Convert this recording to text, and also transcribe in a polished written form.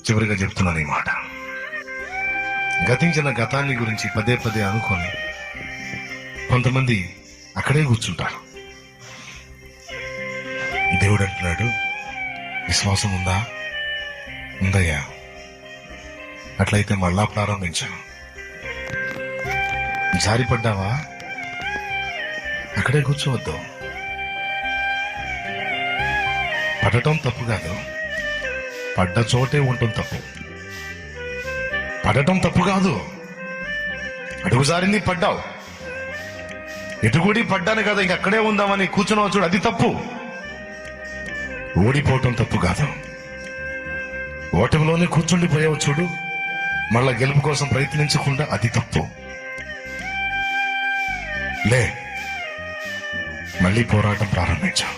చివరిగా చెప్తున్నాను ఈ మాట. గతించిన గతాన్ని గురించి పదే పదే అనుకొని కొంతమంది అక్కడే కూర్చుంటారు. దేవుడు అంటున్నాడు, విశ్వాసం ఉందా? ఉందయ్యా, అట్లయితే మళ్ళా ప్రారంభించాను. జారిపడ్డావా? అక్కడే కూర్చోవద్దు. పడటం తప్పు కాదు, పడ్డ చోటే ఉండటం తప్పు. పడటం తప్పు కాదు, అడుగు జారింది పడ్డావు, ఎటుగుడి పడ్డాను కదా ఇంక అక్కడే ఉందామని కూర్చున్నావు చూడు, అది తప్పు. ఓడిపోవటం తప్పు కాదు, ఓటమిలోనే కూర్చుండిపోయావు చూడు, మళ్ళా గెలుపు కోసం ప్రయత్నించకుండా, అది తప్పు. లే, మళ్ళీ పోరాటం ప్రారంభించాం.